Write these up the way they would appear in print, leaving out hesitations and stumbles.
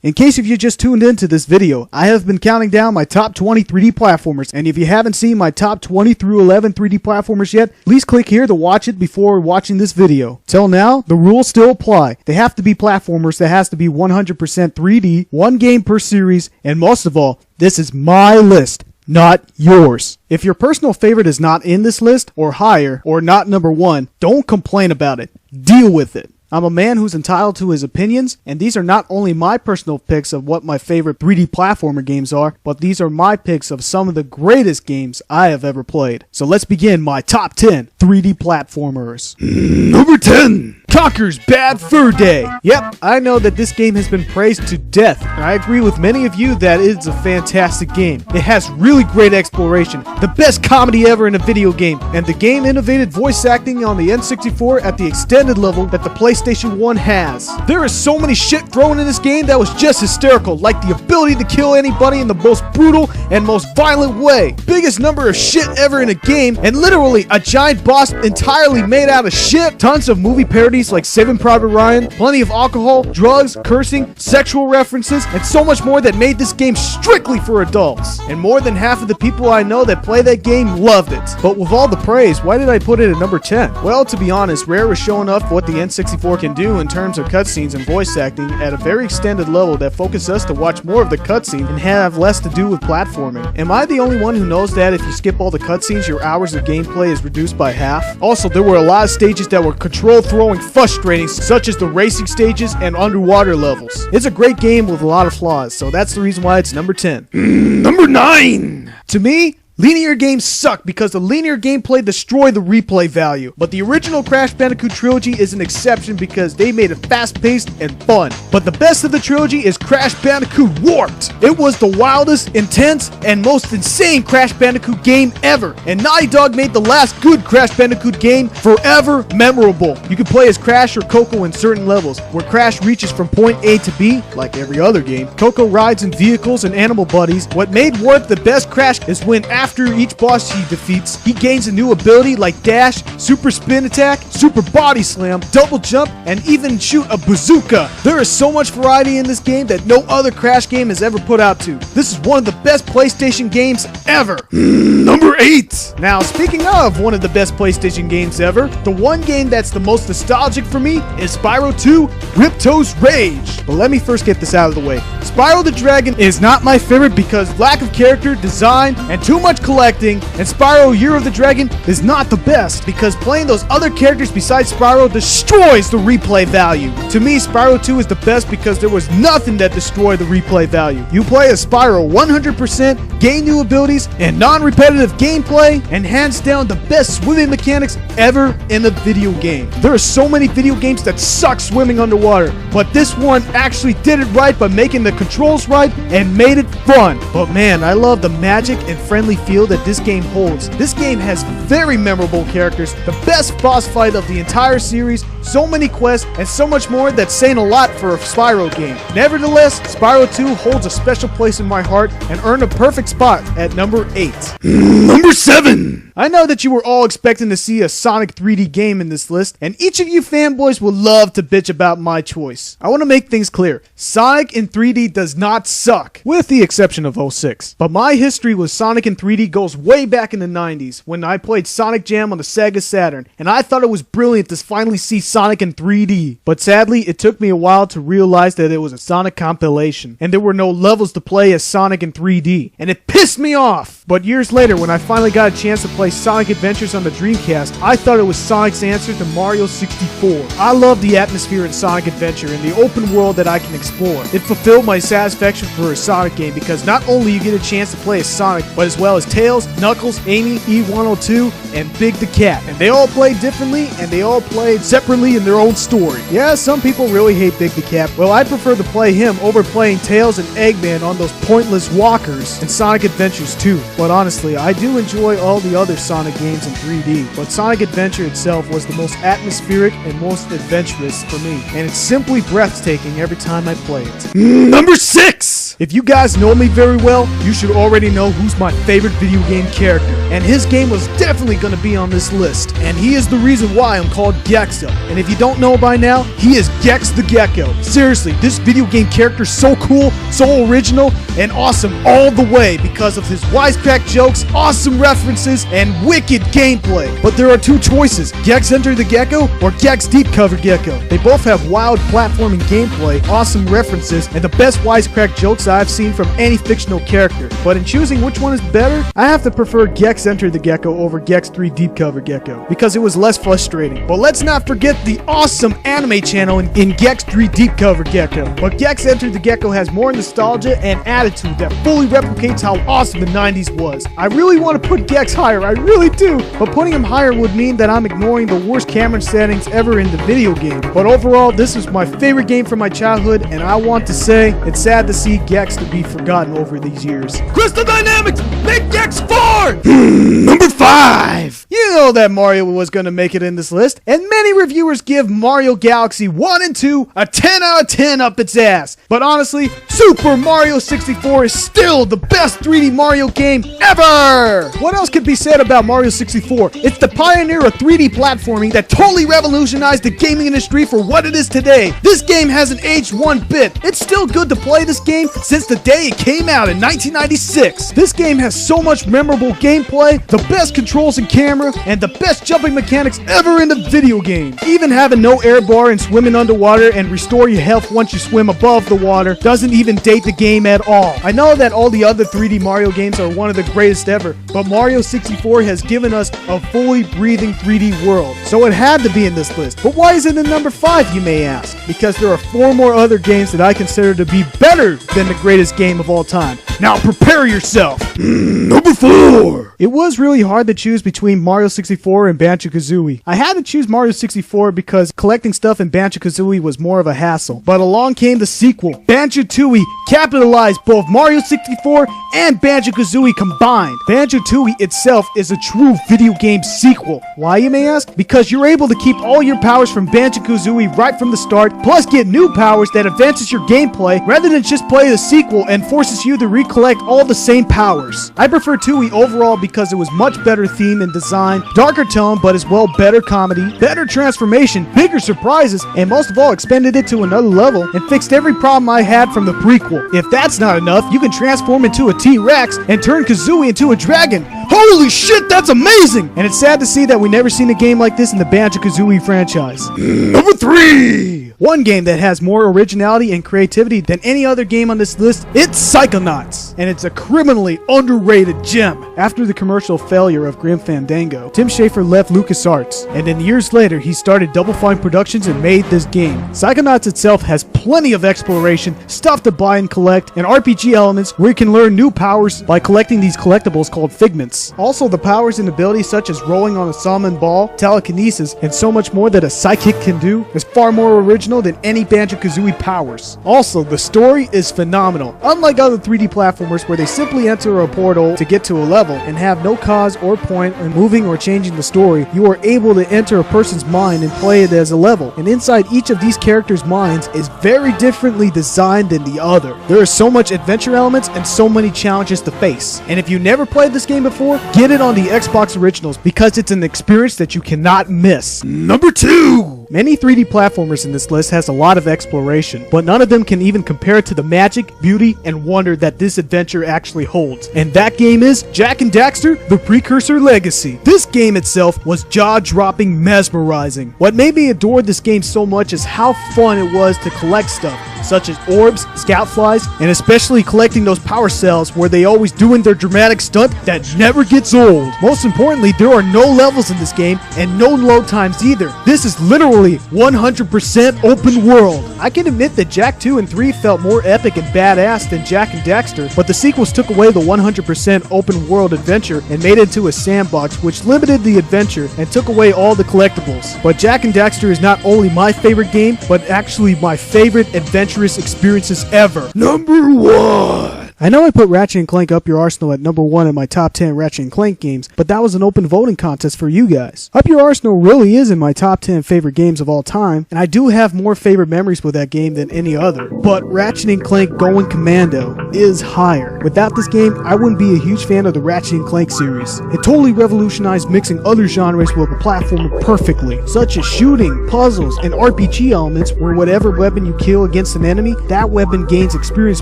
In case if you just tuned into this video, I have been counting down my top 20 3D platformers, and if you haven't seen my top 20 through 11 3D platformers yet, please click here to watch it before watching this video. Till now, the rules still apply. They have to be platformers that has to be 100% 3D, one game per series, and most of all, this is my list, not yours. If your personal favorite is not in this list, or higher, or not number one, don't complain about it. Deal with it. I'm a man who's entitled to his opinions, and these are not only my personal picks of what my favorite 3D platformer games are, but these are my picks of some of the greatest games I have ever played. So let's begin my top 10 3D platformers. Number 10! Conker's Bad Fur Day. Yep, I know that this game has been praised to death, and I agree with many of you that it's a fantastic game. It has really great exploration, the best comedy ever in a video game, and the game innovated voice acting on the N64 at the extended level that the PlayStation 1 has. There is so many shit thrown in this game that was just hysterical, like the ability to kill anybody in the most brutal and most violent way. Biggest number of shit ever in a game, and literally a giant boss entirely made out of shit. Tons of movie parodies like Saving Private Ryan, plenty of alcohol, drugs, cursing, sexual references, and so much more that made this game strictly for adults. And more than half of the people I know that play that game loved it. But with all the praise, why did I put it at number 10? Well, to be honest, Rare was showing off what the N64 can do in terms of cutscenes and voice acting at a very extended level that focused us to watch more of the cutscene and have less to do with platforming. Am I the only one who knows that if you skip all the cutscenes, your hours of gameplay is reduced by half? Also, there were a lot of stages that were control throwing frustrating, such as the racing stages and underwater levels. It's a great game with a lot of flaws, so that's the reason why it's number 10. Number 9! To me, linear games suck because the linear gameplay destroy the replay value, but the original Crash Bandicoot trilogy is an exception because they made it fast-paced and fun. But the best of the trilogy is Crash Bandicoot Warped. It was the wildest, intense, and most insane Crash Bandicoot game ever, and Naughty Dog made the last good Crash Bandicoot game forever memorable. You can play as Crash or Coco in certain levels, where Crash reaches from point A to B, like every other game. Coco rides in vehicles and animal buddies. What made Warped the best Crash is when after each boss he defeats, he gains a new ability like dash, super spin attack, super body slam, double jump, and even shoot a bazooka. There is so much variety in this game that no other Crash game has ever put out to. This is one of the best PlayStation games ever. Number 8. Now, speaking of one of the best PlayStation games ever, the one game that's the most nostalgic for me is Spyro-Riptos Rage. But let me first get this out of the way. Spyro the Dragon is not my favorite because lack of character, design, and too much collecting, and Spyro Year of the Dragon is not the best because playing those other characters besides Spyro destroys the replay value. To me, Spyro 2 is the best because there was nothing that destroyed the replay value. You play as Spyro 100%, gain new abilities, and non-repetitive gameplay, and hands down the best swimming mechanics ever in a video game. There are so many video games that suck swimming underwater, but this one actually did it right by making the controls right and made it fun. But man, I love the magic and friendly feel that this game holds. This game has very memorable characters, the best boss fight of the entire series, so many quests, and so much more that's saying a lot for a Spyro game. Nevertheless, Spyro 2 holds a special place in my heart and earned a perfect spot at number 8. Number 7! I know that you were all expecting to see a Sonic 3D game in this list, and each of you fanboys will love to bitch about my choice. I want to make things clear. Sonic in 3D does not suck, with the exception of 06. But my history with Sonic in 3D goes way back in the 90s, when I played Sonic Jam on the Sega Saturn, and I thought it was brilliant to finally see Sonic in 3D. But sadly, it took me a while to realize that it was a Sonic compilation, and there were no levels to play as Sonic in 3D, and it pissed me off! But years later, when I finally got a chance to play Sonic Adventures on the Dreamcast, I thought it was Sonic's answer to Mario 64. I love the atmosphere in Sonic Adventure and the open world that I can explore. It fulfilled my satisfaction for a Sonic game because not only you get a chance to play as Sonic, but as well as Tails, Knuckles, Amy, E102, and Big the Cat. And they all played differently, and they all played separately in their own story. Yeah, some people really hate Big the Cat. Well, I prefer to play him over playing Tails and Eggman on those pointless walkers in Sonic Adventures 2. But honestly, I do enjoy all the other Sonic games in 3D, but Sonic Adventure itself was the most atmospheric and most adventurous for me, and it's simply breathtaking every time I play it. Number 6! If you guys know me very well, you should already know who's my favorite video game character. And his game was definitely going to be on this list. And he is the reason why I'm called Gexup. And if you don't know by now, he is Gex the Gecko. Seriously, this video game character is so cool, so original, and awesome all the way because of his wisecrack jokes, awesome references, and wicked gameplay. But there are two choices, Gex Enter the Gecko or Gex Deep Cover Gecko. They both have wild platforming gameplay, awesome references, and the best wisecrack jokes I've seen from any fictional character. But in choosing which one is better, I have to prefer Gex Enter the Gecko over Gex 3 Deep Cover Gecko because it was less frustrating. But let's not forget the awesome anime channel in Gex 3 Deep Cover Gecko. But Gex Enter the Gecko has more nostalgia and attitude that fully replicates how awesome the 90s was. I really want to put Gex higher, I really do, but putting him higher would mean that I'm ignoring the worst camera settings ever in the video game. But overall, this is my favorite game from my childhood, and I want to say it's sad to see Gex to be forgotten over these years. Crystal Dynamics, make Gex 4! Number 5! You know that Mario was going to make it in this list, and many reviewers give Mario Galaxy 1 and 2 a 10 out of 10 up its ass. But honestly, Super Mario 64 is still the best 3D Mario game ever! What else could be said about Mario 64? It's the pioneer of 3D platforming that totally revolutionized the gaming industry for what it is today. This game hasn't aged one bit. It's still good to play this game since the day it came out in 1996. This game has so much memorable gameplay, the best controls and camera, and the best jumping mechanics ever in the video game. Even having no air bar and swimming underwater and restore your health once you swim above the water doesn't even date the game at all. I know that all the other 3D Mario games are one of the greatest ever, but Mario 64 has given us a fully breathing 3D world, so it had to be in this list. But why is it in number 5, you may ask? Because there are 4 more other games that I consider to be better than the greatest game of all time. Now prepare yourself! Number 4! It was really hard to choose between Mario 64 and Banjo-Kazooie. I had to choose Mario 64 because collecting stuff in Banjo-Kazooie was more of a hassle. But along came the sequel. Banjo-Tooie capitalized both Mario 64 and Banjo-Kazooie combined. Banjo-Tooie itself is a true video game sequel. Why, you may ask? Because you're able to keep all your powers from Banjo-Kazooie right from the start, plus get new powers that advances your gameplay rather than just play the sequel and forces you to recollect all the same powers. I prefer Tooie overall because it was much better theme and design, darker tone but as well better comedy, better transformation, bigger surprises, and most of all expanded it to another level and fixed every problem I had from the prequel. If that's not enough, you can transform into a T-Rex and turn Kazooie into a dragon. Holy shit, that's amazing! And it's sad to see that we never seen a game like this in the Banjo-Kazooie franchise. Number 3! One game that has more originality and creativity than any other game on this list, it's Psychonauts. And it's a criminally underrated gem. After the commercial failure of Grim Fandango, Tim Schafer left LucasArts, and then years later he started Double Fine Productions and made this game. Psychonauts itself has plenty of exploration, stuff to buy and collect, and RPG elements where you can learn new powers by collecting these collectibles called figments. Also, the powers and abilities such as rolling on a salmon ball, telekinesis, and so much more that a psychic can do is far more original than any Banjo-Kazooie powers. Also, the story is phenomenal. Unlike other 3D platformers where they simply enter a portal to get to a level and have no cause or point in moving or changing the story, you are able to enter a person's mind and play it as a level. And inside each of these characters' minds is very differently designed than the other. There is so much adventure elements and so many challenges to face. And if you never played this game before, get it on the Xbox Originals because it's an experience that you cannot miss. Number 2! Many 3D platformers in this list has a lot of exploration, but none of them can even compare to the magic, beauty, and wonder that this adventure actually holds. And that game is Jak and Daxter, The Precursor Legacy. This game itself was jaw-dropping mesmerizing. What made me adore this game so much is how fun it was to collect stuff, such as orbs, scout flies, and especially collecting those power cells where they always doing their dramatic stunt that never gets old. Most importantly, there are no levels in this game and no load times either. This is literally 100% open world. I can admit that Jak 2 and 3 felt more epic and badass than Jak and Daxter, but the sequels took away the 100% open world adventure and made it into a sandbox which limited the adventure and took away all the collectibles. But Jak and Daxter is not only my favorite game, but actually my favorite adventurous experiences ever. Number 1! I know I put Ratchet and Clank Up Your Arsenal at number 1 in my top 10 Ratchet and Clank games, but that was an open voting contest for you guys. Up Your Arsenal really is in my top 10 favorite games of all time, and I do have more favorite memories with that game than any other. But Ratchet and Clank Going Commando is higher. Without this game, I wouldn't be a huge fan of the Ratchet and Clank series. It totally revolutionized mixing other genres with a platformer perfectly, such as shooting, puzzles, and RPG elements where whatever weapon you kill against an enemy, that weapon gains experience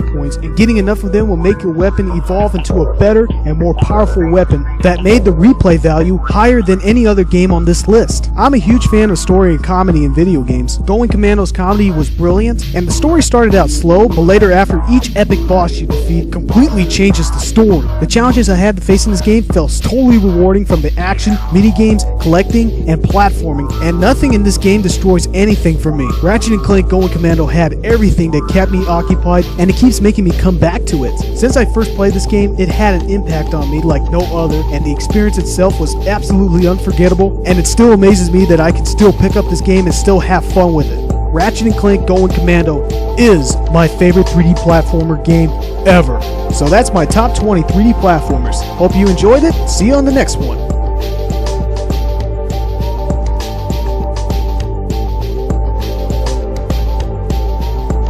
points, and getting enough of them will make your weapon evolve into a better and more powerful weapon that made the replay value higher than any other game on this list. I'm a huge fan of story and comedy in video games. Going Commando's comedy was brilliant, and the story started out slow, but later after each epic boss you defeat completely changes the story. The challenges I had to face in this game felt totally rewarding, from the action, mini-games, collecting, and platforming, and nothing in this game destroys anything for me. Ratchet and Clank Going Commando had everything that kept me occupied, and it keeps making me come back to it. Since I first played this game, it had an impact on me like no other, and the experience itself was absolutely unforgettable, and it still amazes me that I can still pick up this game and still have fun with it. Ratchet and Clank Going Commando is my favorite 3D platformer game ever. So that's my top 20 3D platformers. Hope you enjoyed it. See you on the next one.